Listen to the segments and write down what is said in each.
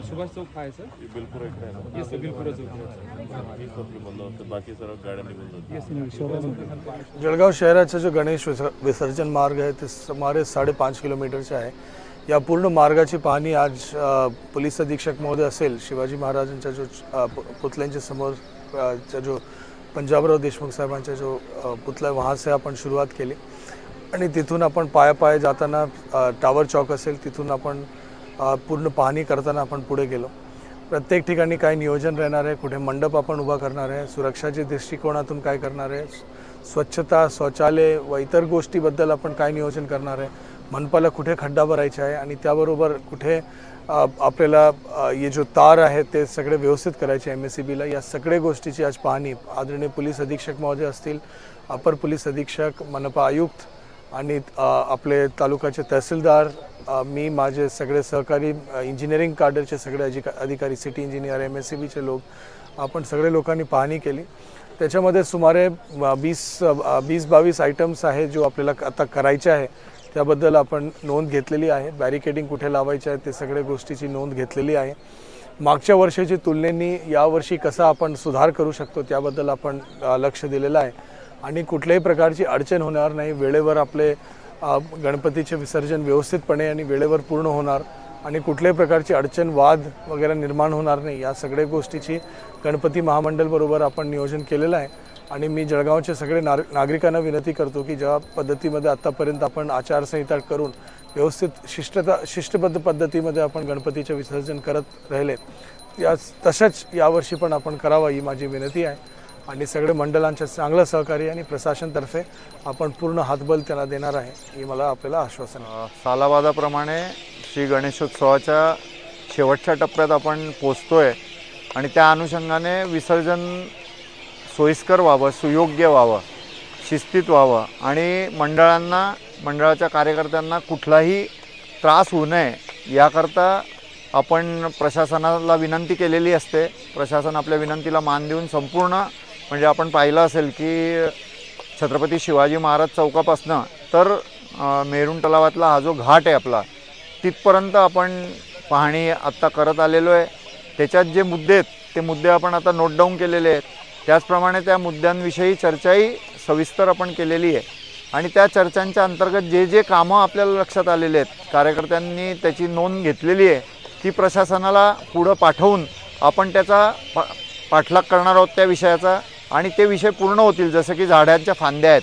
सुभाष चौक आहे सर, बिलकुल आहे ना? येस सर, बिलकुल बाकी सर्व गाड्या निघून जातात। जळगाव शहराचा जो गणेश विसर्जन मार्ग आहे ते सुमारे 5.5 किलोमीटरचा आहे। या पूर्ण मार्गाची पाहणी आज पोलीस अधीक्षक महोदय असेल, शिवाजी महाराजांच्या जो पुतळ्यांच्या समोर जो पंजाबराव देशमुख साहेबांचा जो पुतळा वहाँ से आपण सुरुवात केली आणि तिथून आपण पाया जाताना टावर चौक असेल तिथून आपण पूर्ण पाहणी करताना आपण पुढे गेलो। प्रत्येक ठिकाणी काय नियोजन राहणार आहे, कुठे मंडप आपण उभा करणार आहे, सुरक्षाच्या दृष्टिकोनातून काय करणार आहे, स्वच्छता शौचालय व इतर गोष्टीबद्दल आपण काय नियोजन करणार आहे, मनपाला कुठे खड्डा भरायचा आहे आणि त्याबरोबर कुठे आपल्याला ये जो तार आहे ते सगळे व्यवस्थित करायचे MSCBला, या सगळ्या गोष्टीची आज पाहणी आदरणीय पोलीस अधीक्षक महोदय असतील, अपर पोलीस अधीक्षक, मनपा आयुक्त आणि आपले तालुक्याचे तहसीलदार, मी माझे सगळे सहकारी इंजिनिअरिंग काडरचे सगळे अधिकारी, सिटी इंजिनियर, MSCBचे लोक, आपण सगळे लोकांनी पाहणी केली। त्याच्यामध्ये सुमारे 20-22 आयटम्स आहे जो आपल्याला आता करायचे आहे, त्याबद्दल आपण नोंद घेतलेली आहे। बॅरिकेडिंग कुठे लावायचे आहे ते सगळ्या गोष्टीची नोंद घेतलेली आहे। मागच्या वर्षाची तुलनेने यावर्षी कसा आपण सुधार करू शकतो त्याबद्दल आपण लक्ष दिलेलं आहे आणि कुठल्याही प्रकारची अडचण होणार नाही, वेळेवर आपले गणपतीचे विसर्जन व्यवस्थितपणे आणि वेळेवर पूर्ण होणार आणि कुठल्याही प्रकारची अडचण वाद वगैरे निर्माण होणार नाही, या सगळ्या गोष्टीची गणपती महामंडळ बरोबर आपण नियोजन केलेलं आहे। आणि मी जळगावचे सगळे नागरिकांना विनंती करतो की ज्या पद्धतीमध्ये आतापर्यंत आपण आचारसंहिता करून व्यवस्थित शिस्तबद्ध पद्धतीमध्ये आपण गणपतीचे विसर्जन करत राहिले, या तसंच यावर्षी पण आपण करावं ही माझी विनंती आहे आणि सगळे मंडळांचे चांगलं सहकार्य आणि प्रशासनातर्फे आपण पूर्ण हातबल त्यांना देणार आहे ही मला आपल्याला आश्वासन आहे। सालाबादाप्रमाणे श्री गणेशोत्सवाच्या शेवटच्या टप्प्यात आपण पोहोचतोय आणि त्या अनुषंगाने विसर्जन सोयीस्कर व्हावं, सुयोग्य व्हावं, शिस्तीत व्हावं आणि मंडळाच्या कार्यकर्त्यांना कुठलाही त्रास होऊ नये याकरता आपण प्रशासनाला विनंती केलेली असते। प्रशासन आपल्या विनंतीला मान देऊन संपूर्ण म्हणजे आपण पाहिलं असेल की छत्रपती शिवाजी महाराज चौकापासनं तर मेरून तलावातला हा जो घाट आहे आपला तिथपर्यंत आपण पाहणी आत्ता करत आलेलो आहे। त्याच्यात जे मुद्दे आहेत ते मुद्दे आपण आता नोट डाऊन केलेले आहेत, त्याचप्रमाणे त्या मुद्द्यांविषयी चर्चाही सविस्तर आपण केलेली आहे आणि त्या चर्चांच्या अंतर्गत जे जे कामं आपल्याला लक्षात आलेले आहेत कार्यकर्त्यांनी त्याची नोंद घेतलेली आहे ती प्रशासनाला पुढं पाठवून आपण त्याचा पाठलाग करणार आहोत त्या विषयाचा आणि ते विषय पूर्ण होतील। जसं की झाडांच्या फांद्या आहेत,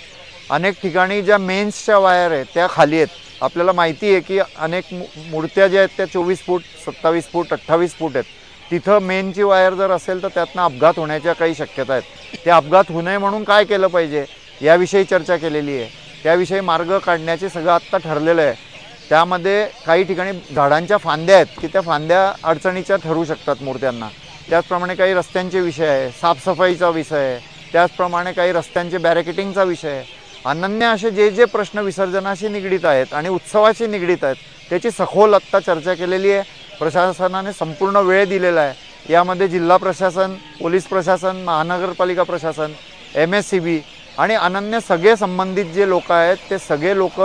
अनेक ठिकाणी ज्या मेन्सच्या वायर आहेत त्या खाली आहेत, आपल्याला माहिती आहे की अनेक मूर्त्या ज्या आहेत त्या 24 फूट 27 फूट 28 फूट आहेत, तिथं मेनची वायर जर असेल तर त्यातनं अपघात होण्याच्या काही शक्यता आहेत। ते अपघात होऊ नये म्हणून काय केलं पाहिजे याविषयी चर्चा केलेली आहे, त्याविषयी मार्ग काढण्याचे सगळं आत्ता ठरलेलं आहे। त्यामध्ये काही ठिकाणी झाडांच्या फांद्या आहेत की त्या फांद्या अडचणीच्या ठरू शकतात मूर्त्यांना, त्याचप्रमाणे काही रस्त्यांचे विषय आहे, साफसफाईचा विषय आहे, त्याचप्रमाणे काही रस्त्यांचे बॅरिकेटिंगचा विषय आहे, अनन्य असे जे जे प्रश्न विसर्जनाशी निगडीत आहेत आणि उत्सवाशी निगडीत आहेत त्याची सखोल आत्ता चर्चा केलेली आहे। प्रशासनाने संपूर्ण वेळ दिलेला आहे, यामध्ये जिल्हा प्रशासन, पोलीस प्रशासन, महानगरपालिका प्रशासन, MSCB आणि अनन्य सगळे संबंधित जे लोक आहेत ते सगळे लोक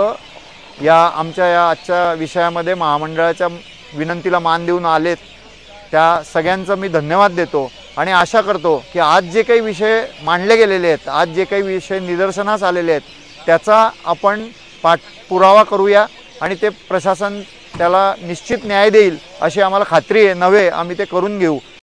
या आमच्या या आजच्या विषयामध्ये महामंडळाच्या विनंतीला मान देऊन आलेत। त्या सगळ्यांचं मी धन्यवाद देतो आणि आशा करतो की आज जे काही विषय मांडले गेलेले आहेत, आज जे काही विषय निदर्शनास आलेले आहेत त्याचा आपण पाठपुरावा करूया आणि ते प्रशासन त्याला निश्चित न्याय देईल अशी आम्हाला खात्री आहे, नव्हे आम्ही ते करून घेऊ